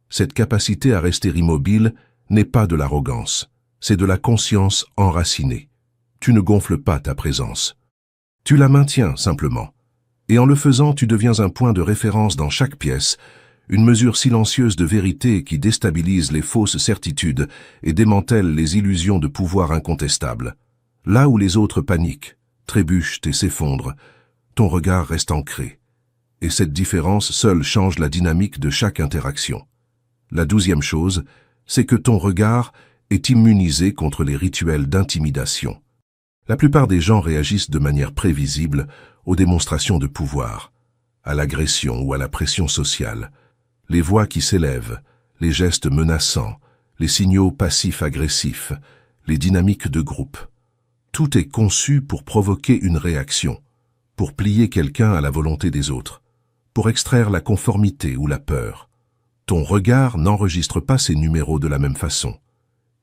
Cette capacité à rester immobile n'est pas de l'arrogance, c'est de la conscience enracinée. Tu ne gonfles pas ta présence. Tu la maintiens simplement. Et en le faisant, tu deviens un point de référence dans chaque pièce, une mesure silencieuse de vérité qui déstabilise les fausses certitudes et démantèle les illusions de pouvoir incontestable. Là où les autres paniquent, trébuchent et s'effondrent, ton regard reste ancré. Et cette différence seule change la dynamique de chaque interaction. La 12e chose, c'est que ton regard est immunisé contre les rituels d'intimidation. La plupart des gens réagissent de manière prévisible aux démonstrations de pouvoir, à l'agression ou à la pression sociale. Les voix qui s'élèvent, les gestes menaçants, les signaux passifs-agressifs, les dynamiques de groupe. Tout est conçu pour provoquer une réaction, pour plier quelqu'un à la volonté des autres, pour extraire la conformité ou la peur. Ton regard n'enregistre pas ces numéros de la même façon.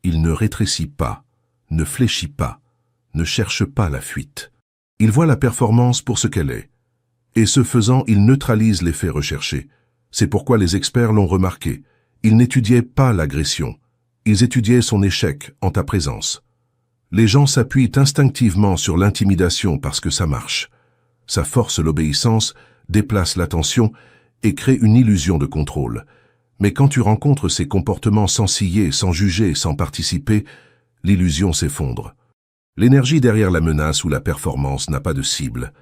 Il ne rétrécit pas, ne fléchit pas, ne cherche pas la fuite. Il voit la performance pour ce qu'elle est. Et ce faisant, il neutralise l'effet recherché. C'est pourquoi les experts l'ont remarqué. Ils n'étudiaient pas l'agression. Ils étudiaient son échec en ta présence. Les gens s'appuient instinctivement sur l'intimidation parce que ça marche. Ça force l'obéissance, déplace l'attention et crée une illusion de contrôle. Mais quand tu rencontres ces comportements sans ciller, sans juger, sans participer, l'illusion s'effondre. L'énergie derrière la menace ou la performance n'a pas de cible.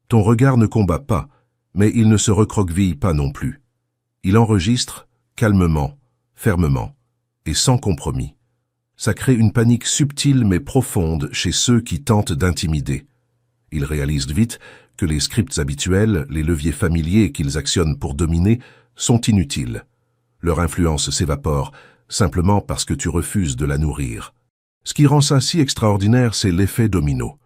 Ton regard ne combat pas, mais il ne se recroqueville pas non plus. Il enregistre calmement, fermement et sans compromis. Ça crée une panique subtile mais profonde chez ceux qui tentent d'intimider. Ils réalisent vite que les scripts habituels, les leviers familiers qu'ils actionnent pour dominer, sont inutiles. Leur influence s'évapore simplement parce que tu refuses de la nourrir. Ce qui rend ça si extraordinaire, c'est l'effet domino.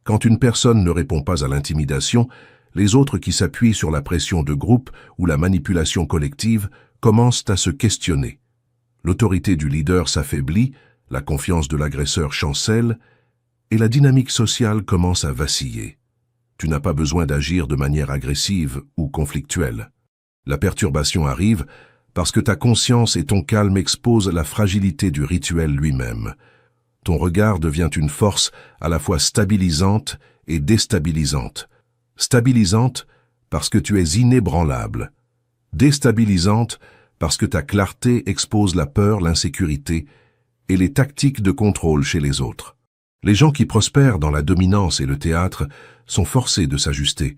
Quand une personne ne répond pas à l'intimidation, les autres qui s'appuient sur la pression de groupe ou la manipulation collective commencent à se questionner. L'autorité du leader s'affaiblit, la confiance de l'agresseur chancelle, et la dynamique sociale commence à vaciller. Tu n'as pas besoin d'agir de manière agressive ou conflictuelle. La perturbation arrive parce que ta conscience et ton calme exposent la fragilité du rituel lui-même. Ton regard devient une force à la fois stabilisante et déstabilisante. Stabilisante parce que tu es inébranlable. Déstabilisante parce que ta clarté expose la peur, l'insécurité et les tactiques de contrôle chez les autres. Les gens qui prospèrent dans la dominance et le théâtre sont forcés de s'ajuster,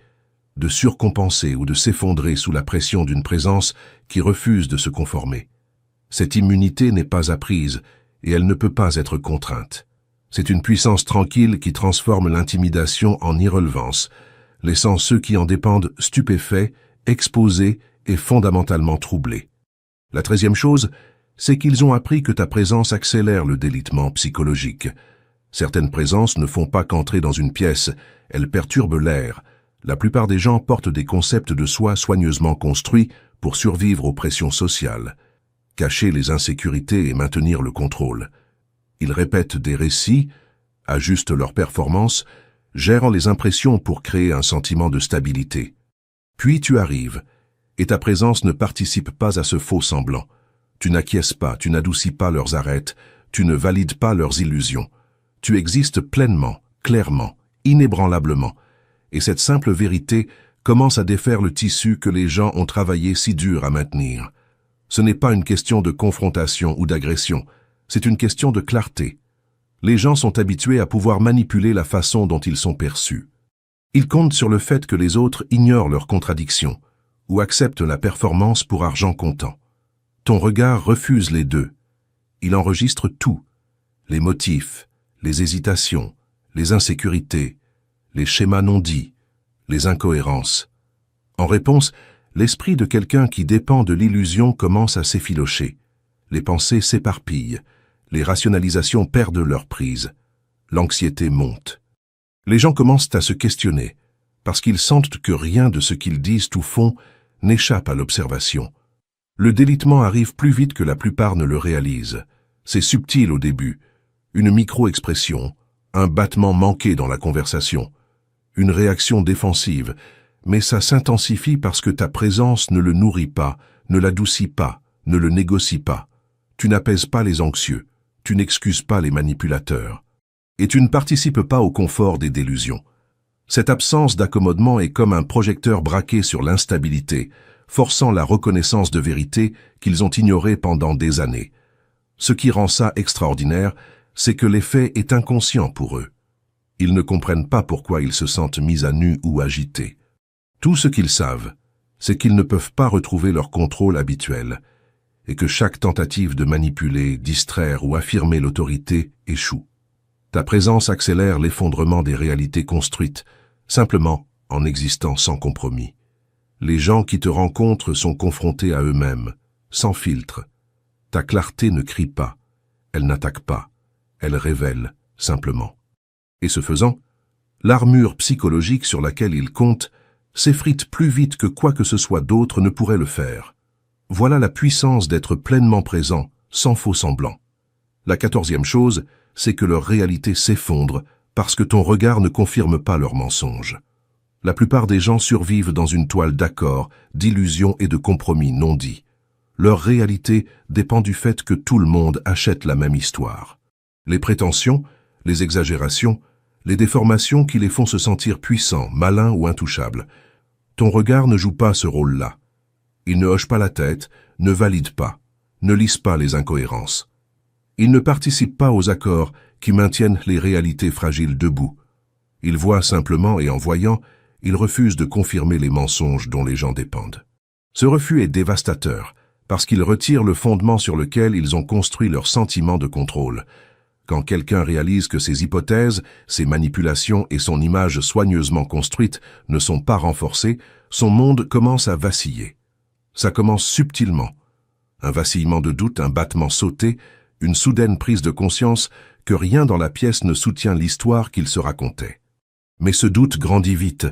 de surcompenser ou de s'effondrer sous la pression d'une présence qui refuse de se conformer. Cette immunité n'est pas apprise et elle ne peut pas être contrainte. C'est une puissance tranquille qui transforme l'intimidation en irrelevance, laissant ceux qui en dépendent stupéfaits, exposés et fondamentalement troublés. La 13e chose, c'est qu'ils ont appris que ta présence accélère le délitement psychologique. Certaines présences ne font pas qu'entrer dans une pièce, elles perturbent l'air. La plupart des gens portent des concepts de soi soigneusement construits pour survivre aux pressions sociales, cacher les insécurités et maintenir le contrôle. Ils répètent des récits, ajustent leurs performances, gèrent les impressions pour créer un sentiment de stabilité. Puis tu arrives, et ta présence ne participe pas à ce faux semblant. Tu n'acquiesces pas, tu n'adoucis pas leurs arêtes, tu ne valides pas leurs illusions. Tu existes pleinement, clairement, inébranlablement. Et cette simple vérité commence à défaire le tissu que les gens ont travaillé si dur à maintenir. Ce n'est pas une question de confrontation ou d'agression, c'est une question de clarté. Les gens sont habitués à pouvoir manipuler la façon dont ils sont perçus. Ils comptent sur le fait que les autres ignorent leurs contradictions ou acceptent la performance pour argent comptant. Ton regard refuse les deux. Il enregistre tout, les motifs, les hésitations, les insécurités, les schémas non dits, les incohérences. En réponse, l'esprit de quelqu'un qui dépend de l'illusion commence à s'effilocher. Les pensées s'éparpillent, les rationalisations perdent leur prise, l'anxiété monte. Les gens commencent à se questionner, parce qu'ils sentent que rien de ce qu'ils disent ou font n'échappe à l'observation. Le délitement arrive plus vite que la plupart ne le réalisent. C'est subtil au début, une micro-expression, un battement manqué dans la conversation, une réaction défensive, mais ça s'intensifie parce que ta présence ne le nourrit pas, ne l'adoucit pas, ne le négocie pas. Tu n'apaises pas les anxieux, tu n'excuses pas les manipulateurs, et tu ne participes pas au confort des délusions. Cette absence d'accommodement est comme un projecteur braqué sur l'instabilité, forçant la reconnaissance de vérité qu'ils ont ignorée pendant des années. Ce qui rend ça extraordinaire, c'est que l'effet est inconscient pour eux. Ils ne comprennent pas pourquoi ils se sentent mis à nu ou agités. Tout ce qu'ils savent, c'est qu'ils ne peuvent pas retrouver leur contrôle habituel, et que chaque tentative de manipuler, distraire ou affirmer l'autorité échoue. Ta présence accélère l'effondrement des réalités construites, simplement en existant sans compromis. Les gens qui te rencontrent sont confrontés à eux-mêmes, sans filtre. Ta clarté ne crie pas, elle n'attaque pas, elle révèle simplement. Et ce faisant, l'armure psychologique sur laquelle ils comptent s'effrite plus vite que quoi que ce soit d'autre ne pourrait le faire. Voilà la puissance d'être pleinement présent, sans faux semblant. La 14e chose, c'est que leur réalité s'effondre parce que ton regard ne confirme pas leurs mensonges. La plupart des gens survivent dans une toile d'accords, d'illusions et de compromis non dits. Leur réalité dépend du fait que tout le monde achète la même histoire. Les prétentions, les exagérations, les déformations qui les font se sentir puissants, malins ou intouchables. Ton regard ne joue pas ce rôle-là. Il ne hoche pas la tête, ne valide pas, ne lisse pas les incohérences. Il ne participe pas aux accords qui maintiennent les réalités fragiles debout. Il voit simplement et en voyant, il refuse de confirmer les mensonges dont les gens dépendent. Ce refus est dévastateur, parce qu'il retire le fondement sur lequel ils ont construit leur sentiment de contrôle. Quand quelqu'un réalise que ses hypothèses, ses manipulations et son image soigneusement construite ne sont pas renforcées, son monde commence à vaciller. Ça commence subtilement. Un vacillement de doute, un battement sauté, une soudaine prise de conscience que rien dans la pièce ne soutient l'histoire qu'il se racontait. Mais ce doute grandit vite,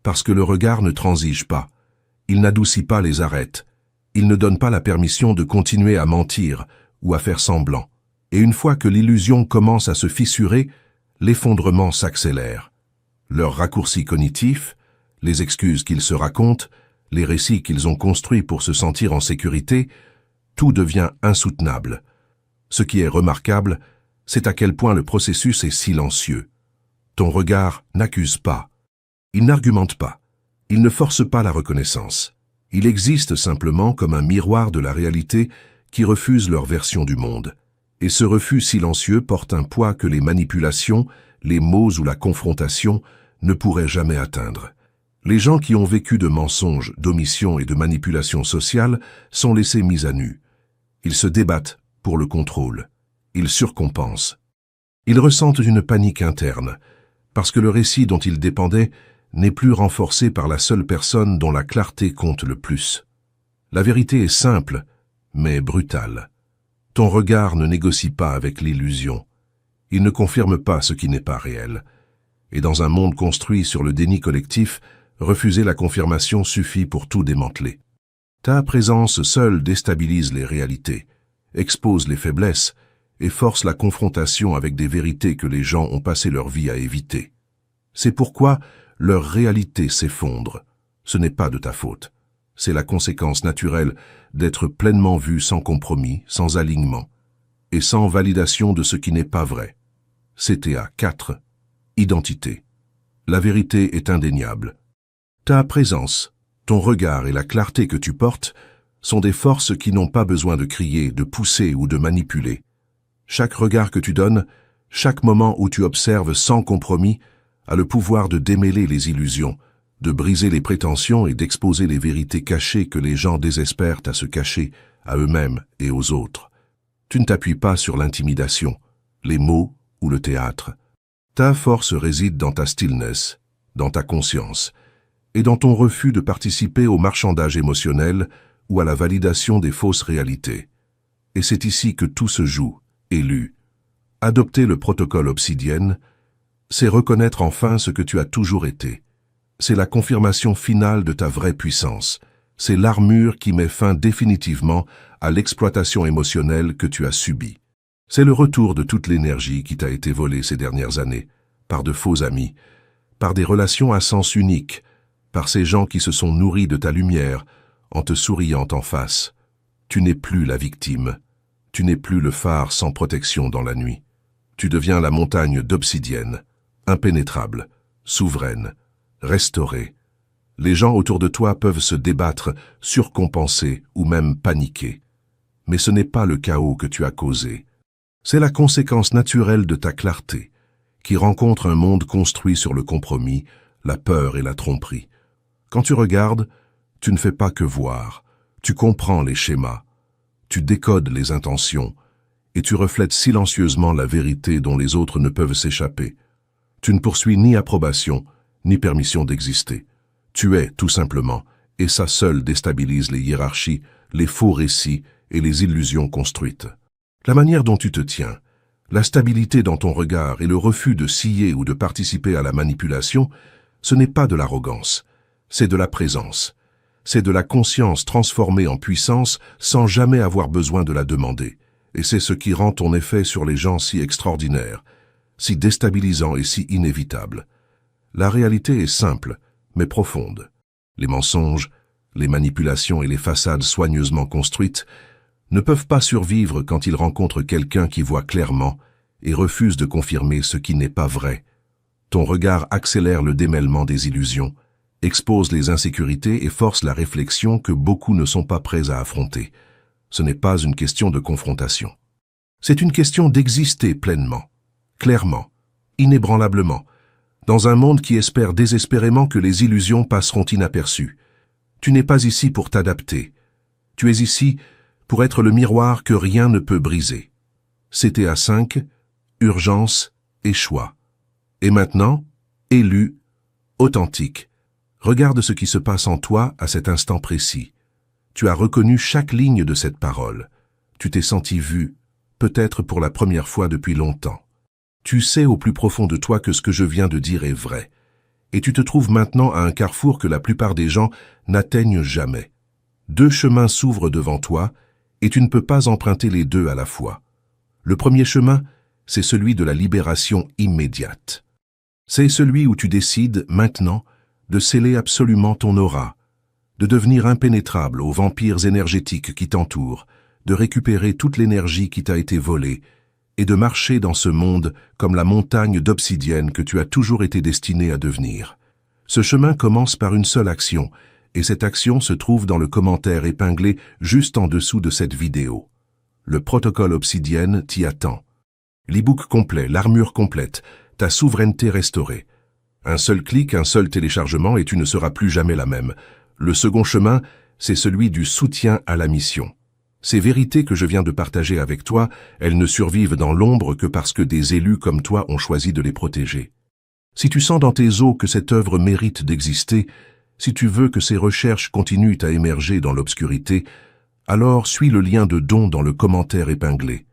parce que le regard ne transige pas. Il n'adoucit pas les arêtes. Il ne donne pas la permission de continuer à mentir ou à faire semblant. Et une fois que l'illusion commence à se fissurer, l'effondrement s'accélère. Leurs raccourcis cognitifs, les excuses qu'ils se racontent, les récits qu'ils ont construits pour se sentir en sécurité, tout devient insoutenable. Ce qui est remarquable, c'est à quel point le processus est silencieux. Ton regard n'accuse pas. Il n'argumente pas. Il ne force pas la reconnaissance. Il existe simplement comme un miroir de la réalité qui refuse leur version du monde. Et ce refus silencieux porte un poids que les manipulations, les mots ou la confrontation ne pourraient jamais atteindre. Les gens qui ont vécu de mensonges, d'omissions et de manipulations sociales sont laissés mis à nu. Ils se débattent pour le contrôle. Ils surcompensent. Ils ressentent une panique interne, parce que le récit dont ils dépendaient n'est plus renforcé par la seule personne dont la clarté compte le plus. La vérité est simple, mais brutale. Ton regard ne négocie pas avec l'illusion. Il ne confirme pas ce qui n'est pas réel. Et dans un monde construit sur le déni collectif, refuser la confirmation suffit pour tout démanteler. Ta présence seule déstabilise les réalités, expose les faiblesses et force la confrontation avec des vérités que les gens ont passé leur vie à éviter. C'est pourquoi leur réalité s'effondre. Ce n'est pas de ta faute. C'est la conséquence naturelle d'être pleinement vu sans compromis, sans alignement, et sans validation de ce qui n'est pas vrai. CTA 4. Identité. La vérité est indéniable. Ta présence, ton regard et la clarté que tu portes sont des forces qui n'ont pas besoin de crier, de pousser ou de manipuler. Chaque regard que tu donnes, chaque moment où tu observes sans compromis, a le pouvoir de démêler les illusions, de briser les prétentions et d'exposer les vérités cachées que les gens désespèrent à se cacher, à eux-mêmes et aux autres. Tu ne t'appuies pas sur l'intimidation, les mots ou le théâtre. Ta force réside dans ta stillness, dans ta conscience, et dans ton refus de participer au marchandage émotionnel ou à la validation des fausses réalités. Et c'est ici que tout se joue, élu. Adopter le protocole obsidienne, c'est reconnaître enfin ce que tu as toujours été. C'est la confirmation finale de ta vraie puissance. C'est l'armure qui met fin définitivement à l'exploitation émotionnelle que tu as subie. C'est le retour de toute l'énergie qui t'a été volée ces dernières années, par de faux amis, par des relations à sens unique, par ces gens qui se sont nourris de ta lumière en te souriant en face. Tu n'es plus la victime. Tu n'es plus le phare sans protection dans la nuit. Tu deviens la montagne d'obsidienne, impénétrable, souveraine, restaurée. Les gens autour de toi peuvent se débattre, surcompenser ou même paniquer. Mais ce n'est pas le chaos que tu as causé. C'est la conséquence naturelle de ta clarté, qui rencontre un monde construit sur le compromis, la peur et la tromperie. Quand tu regardes, tu ne fais pas que voir. Tu comprends les schémas, tu décodes les intentions, et tu reflètes silencieusement la vérité dont les autres ne peuvent s'échapper. Tu ne poursuis ni approbation, ni permission d'exister. Tu es, tout simplement, et ça seul déstabilise les hiérarchies, les faux récits et les illusions construites. La manière dont tu te tiens, la stabilité dans ton regard et le refus de scier ou de participer à la manipulation, ce n'est pas de l'arrogance, c'est de la présence. C'est de la conscience transformée en puissance sans jamais avoir besoin de la demander. Et c'est ce qui rend ton effet sur les gens si extraordinaire, si déstabilisant et si inévitable. La réalité est simple, mais profonde. Les mensonges, les manipulations et les façades soigneusement construites ne peuvent pas survivre quand ils rencontrent quelqu'un qui voit clairement et refuse de confirmer ce qui n'est pas vrai. Ton regard accélère le démêlement des illusions, expose les insécurités et force la réflexion que beaucoup ne sont pas prêts à affronter. Ce n'est pas une question de confrontation. C'est une question d'exister pleinement, clairement, inébranlablement, dans un monde qui espère désespérément que les illusions passeront inaperçues. Tu n'es pas ici pour t'adapter. Tu es ici pour être le miroir que rien ne peut briser. CTA5, urgence et choix. Et maintenant, élu, authentique. Regarde ce qui se passe en toi à cet instant précis. Tu as reconnu chaque ligne de cette parole. Tu t'es senti vu, peut-être pour la première fois depuis longtemps. Tu sais au plus profond de toi que ce que je viens de dire est vrai. Et tu te trouves maintenant à un carrefour que la plupart des gens n'atteignent jamais. Deux chemins s'ouvrent devant toi, et tu ne peux pas emprunter les deux à la fois. Le premier chemin, c'est celui de la libération immédiate. C'est celui où tu décides, maintenant, de sceller absolument ton aura, de devenir impénétrable aux vampires énergétiques qui t'entourent, de récupérer toute l'énergie qui t'a été volée et de marcher dans ce monde comme la montagne d'obsidienne que tu as toujours été destiné à devenir. Ce chemin commence par une seule action, et cette action se trouve dans le commentaire épinglé juste en dessous de cette vidéo. Le protocole obsidienne t'y attend. L'e-book complet, l'armure complète, ta souveraineté restaurée. Un seul clic, un seul téléchargement et tu ne seras plus jamais la même. Le second chemin, c'est celui du soutien à la mission. Ces vérités que je viens de partager avec toi, elles ne survivent dans l'ombre que parce que des élus comme toi ont choisi de les protéger. Si tu sens dans tes os que cette œuvre mérite d'exister, si tu veux que ces recherches continuent à émerger dans l'obscurité, alors suis le lien de don dans le commentaire épinglé.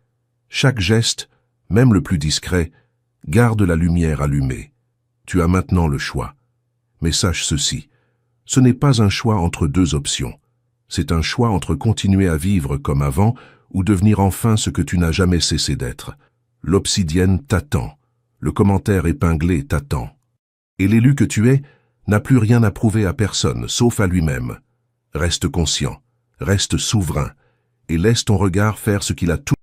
Chaque geste, même le plus discret, garde la lumière allumée. Tu as maintenant le choix. Mais sache ceci, ce n'est pas un choix entre deux options. C'est un choix entre continuer à vivre comme avant ou devenir enfin ce que tu n'as jamais cessé d'être. L'obsidienne t'attend. Le commentaire épinglé t'attend. Et l'élu que tu es n'a plus rien à prouver à personne, sauf à lui-même. Reste conscient, reste souverain, et laisse ton regard faire ce qu'il a toujours